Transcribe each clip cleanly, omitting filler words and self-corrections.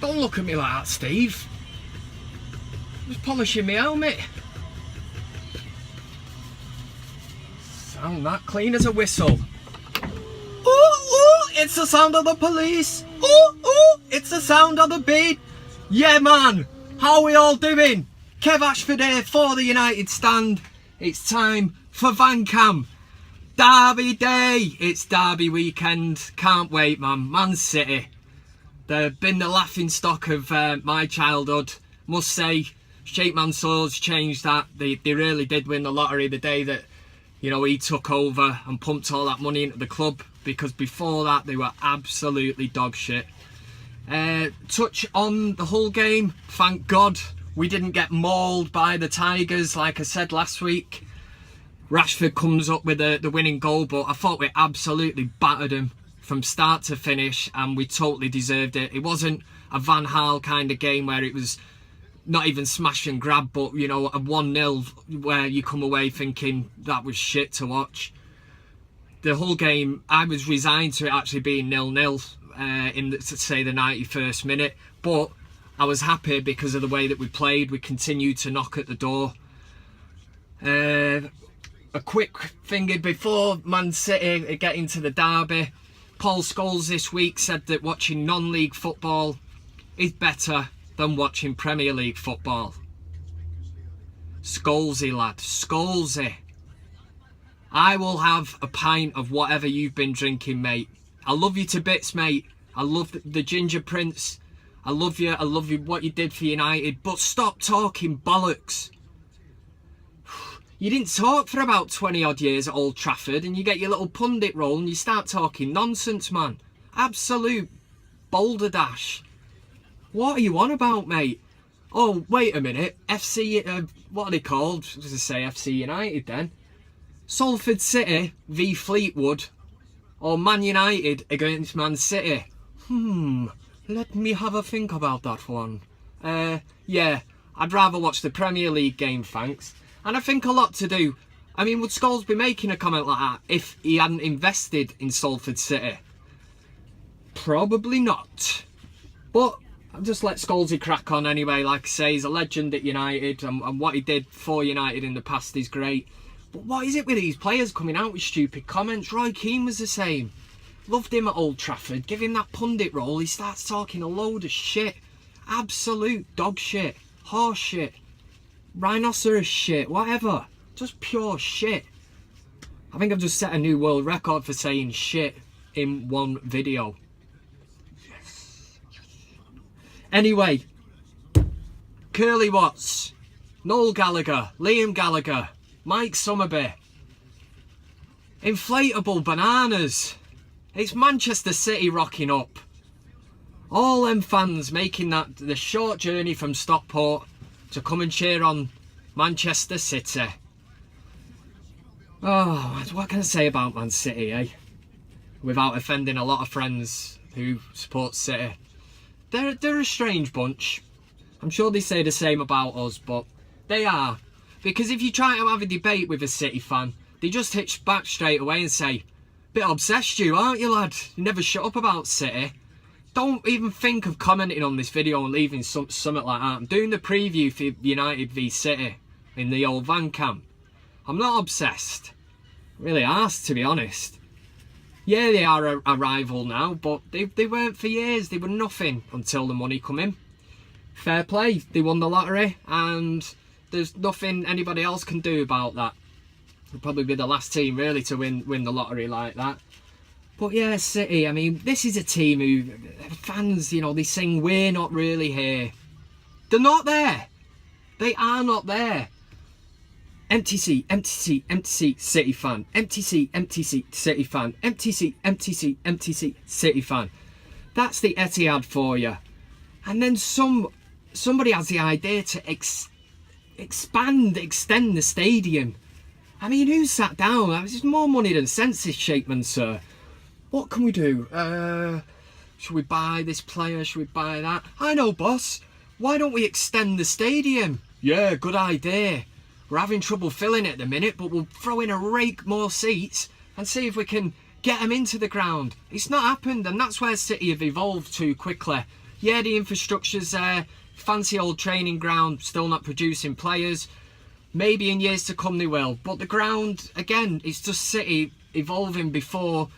Don't look at me like that, Steve. I'm just polishing my helmet. Sound that clean as a whistle. Ooh, ooh, it's the sound of the police. Ooh, ooh, it's the sound of the beat. Yeah, man. How are we all doing? Kev Ashford here for the United stand. It's time for VanCam. Derby day. It's derby weekend. Can't wait, man. Man City. They've been the laughing stock of my childhood. Must say, Sheikh Mansour's changed that. They really did win the lottery the day that, you know, he took over and pumped all that money into the club, because before that they were absolutely dog shit. Touch on the whole game. Thank God we didn't get mauled by the Tigers like I said last week. Rashford comes up with the winning goal, but I thought we absolutely battered him from start to finish, and we totally deserved it. It wasn't a Van Gaal kind of game where it was not even smash and grab, but, you know, a 1-0 where you come away thinking that was shit to watch. The whole game, I was resigned to it actually being 0-0 in, say, the 91st minute, but I was happy because of the way that we played. We continued to knock at the door. A quick thing before Man City get into the derby. Paul Scholes this week said that watching non-league football is better than watching Premier League football. Scholesy, lad. Scholesy. I will have a pint of whatever you've been drinking, mate. I love you to bits, mate. I love the Ginger Prince. I love you. I love you, what you did for United. But stop talking bollocks. You didn't talk for about 20 odd years at Old Trafford, and you get your little pundit role and you start talking nonsense, man. Absolute boulder dash. What are you on about, mate? Oh, wait a minute. FC, what are they called? I was going to say FC United then. Salford City v Fleetwood, or Man United against Man City. Let me have a think about that one. Yeah, I'd rather watch the Premier League game, thanks. And I think a lot to do. I mean, would Scholes be making a comment like that if he hadn't invested in Salford City? Probably not. But I'll just let Scholesy crack on anyway. Like I say, he's a legend at United, and what he did for United in the past is great. But what is it with these players coming out with stupid comments? Roy Keane was the same. Loved him at Old Trafford. Give him that pundit role, he starts talking a load of shit. Absolute dog shit. Horse shit. Rhinoceros shit. Whatever. Just pure shit. I think I've just set a new world record for saying shit in one video. Yes. Anyway. Curly Watts. Noel Gallagher. Liam Gallagher. Mike Summerby. Inflatable bananas. It's Manchester City rocking up. All them fans making the short journey from Stockport to come and cheer on Manchester City. Oh, what can I say about Man City, eh? Without offending a lot of friends who support City. They're a strange bunch. I'm sure they say the same about us, but they are. Because if you try to have a debate with a City fan, they just hitch back straight away and say, "Bit obsessed you, aren't you, lad? You never shut up about City." Don't even think of commenting on this video and leaving something like that. I'm doing the preview for United v City in the old VanCam. I'm not obsessed. Really arsed, to be honest. Yeah, they are a rival now, but they weren't for years. They were nothing until the money come in. Fair play. They won the lottery, and there's nothing anybody else can do about that. They'll probably be the last team really to win the lottery like that. But yeah, City, I mean, this is a team who, fans, you know, they sing "We're not really here." They're not there. They are not there. Empty seat, empty seat, empty seat, City fan. Empty seat, City fan. Empty seat, City fan. That's the Etihad for you. And then somebody has the idea to extend the stadium. I mean, who sat down? There's more money than sense, this Sheikh Mansour. What can we do? Should we buy this player? Should we buy that? I know, boss. Why don't we extend the stadium? Yeah, good idea. We're having trouble filling it at the minute, but we'll throw in a rake more seats and see if we can get them into the ground. It's not happened, and that's where City have evolved too quickly. Yeah, the infrastructure's there, fancy old training ground, still not producing players. Maybe in years to come they will. But the ground, again, it's just City evolving before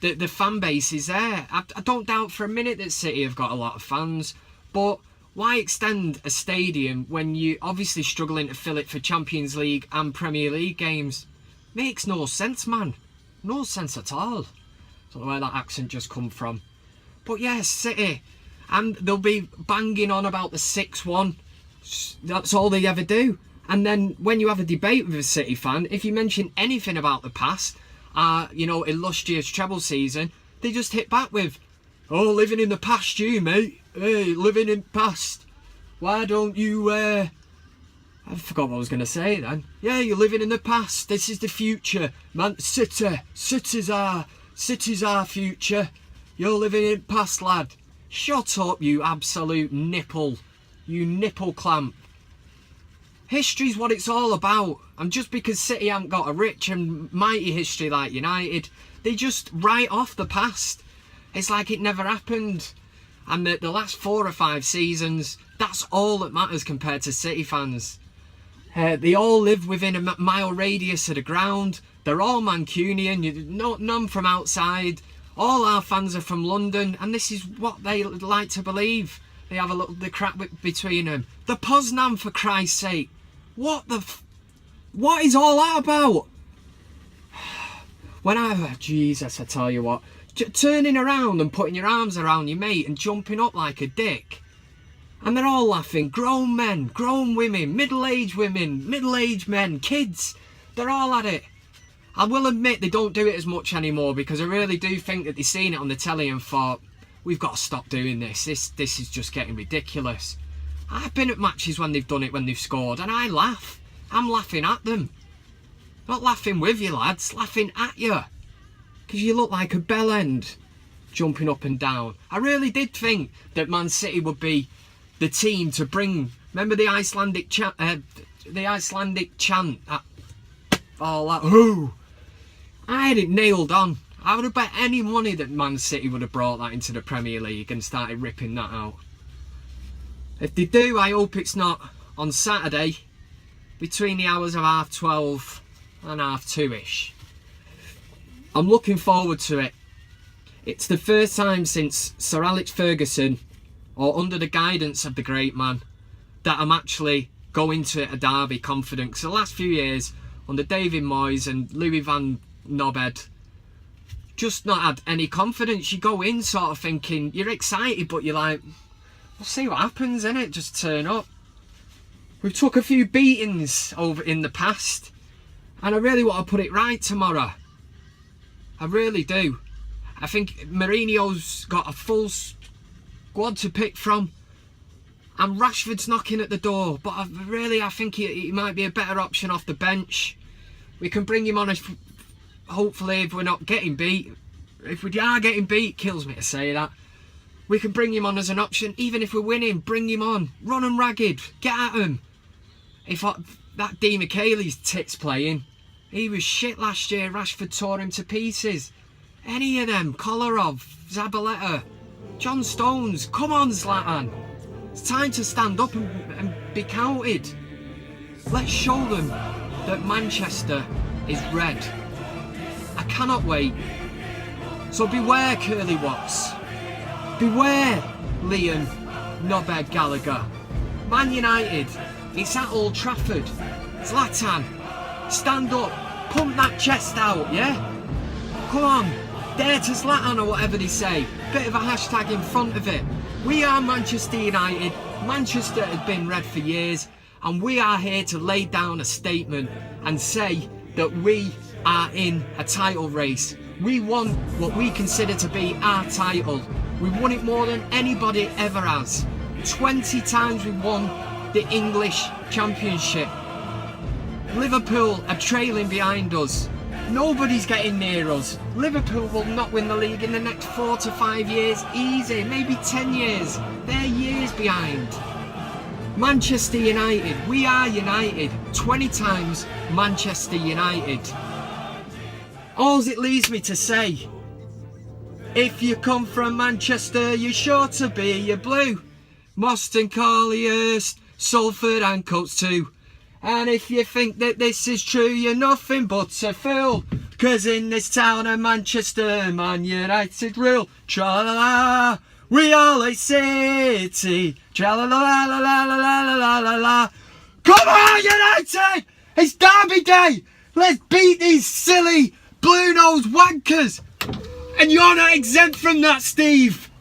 the fan base is there. I don't doubt for a minute that City have got a lot of fans, but why extend a stadium when you're obviously struggling to fill it for Champions League and Premier League games? Makes no sense, man. No sense at all. Don't know where that accent just come from. But yes, City. And they'll be banging on about the 6-1. That's all they ever do. And then when you have a debate with a City fan, if you mention anything about the past, you know, illustrious treble season, they just hit back with, "Oh, living in the past, you, mate. Hey, living in the past. Why don't you, I forgot what I was going to say then. Yeah, you're living in the past. This is the future. Man, City's our future. You're living in the past, lad." Shut up, you absolute nipple. You nipple clamp. History's what it's all about. And just because City haven't got a rich and mighty history like United, they just write off the past. It's like it never happened. And the last 4 or 5 seasons, that's all that matters compared to City fans. They all live within a mile radius of the ground. They're all Mancunian, none from outside. All our fans are from London, and this is what they like to believe. They have the crap between them. The Poznan, for Christ's sake. What is all that about? Jesus, I tell you what. Turning around and putting your arms around your mate and jumping up like a dick. And they're all laughing. Grown men, grown women, middle-aged men, kids. They're all at it. I will admit they don't do it as much anymore, because I really do think that they've seen it on the telly and thought, we've got to stop doing this. This is just getting ridiculous. I've been at matches when they've done it, when they've scored, and I laugh. I'm laughing at them. Not laughing with you, lads, laughing at you. Because you look like a bell end, jumping up and down. I really did think that Man City would be the team to bring... Remember the Icelandic chant? All that... Ooh. I had it nailed on. I would have bet any money that Man City would have brought that into the Premier League and started ripping that out. If they do, I hope it's not on Saturday between the hours of 12:30 and 2:30ish. I'm looking forward to it. It's the first time since Sir Alex Ferguson, or under the guidance of the great man, that I'm actually going to a derby confident. Because the last few years, under David Moyes and Louis van Knobhead, just not had any confidence. You go in sort of thinking, you're excited, but you're like, we'll see what happens, innit? Just turn up. We've took a few beatings over in the past, and I really want to put it right tomorrow. I really do. I think Mourinho's got a full squad to pick from, and Rashford's knocking at the door, but I think he might be a better option off the bench. We can bring him on as, hopefully, if we're not getting beat. If we are getting beat, kills me to say that. We can bring him on as an option. Even if we're winning, bring him on. Run him ragged. Get at him. If that Di Michele's tits playing, he was shit last year. Rashford tore him to pieces. Any of them, Kolarov, Zabaleta, John Stones, come on, Zlatan. It's time to stand up and be counted. Let's show them that Manchester is red. I cannot wait. So beware, Curly Watts. Beware, Liam Knobhead Gallagher. Man United, it's at Old Trafford. Zlatan, stand up, pump that chest out, yeah? Come on, dare to Zlatan or whatever they say. Bit of a hashtag in front of it. We are Manchester United. Manchester has been red for years, and we are here to lay down a statement and say that we are in a title race. We won what we consider to be our title. We won it more than anybody ever has. 20 times we won the English Championship. Liverpool are trailing behind us. Nobody's getting near us. Liverpool will not win the league in the next 4 to 5 years. Easy, maybe 10 years. They're years behind. Manchester United, we are United. 20 times Manchester United. All it leaves me to say If you come from Manchester, you're sure to be a blue. Moston, Collyhurst, Salford and Coates too. And if you think that this is true, you're nothing but a fool. Cause in this town of Manchester, Man United rule. Tra-la-la, we all a city. Tra-la-la-la-la-la-la-la-la-la. Come on, United! It's Derby Day! Let's beat these silly blue-nosed wankers! And you're not exempt from that, Steve!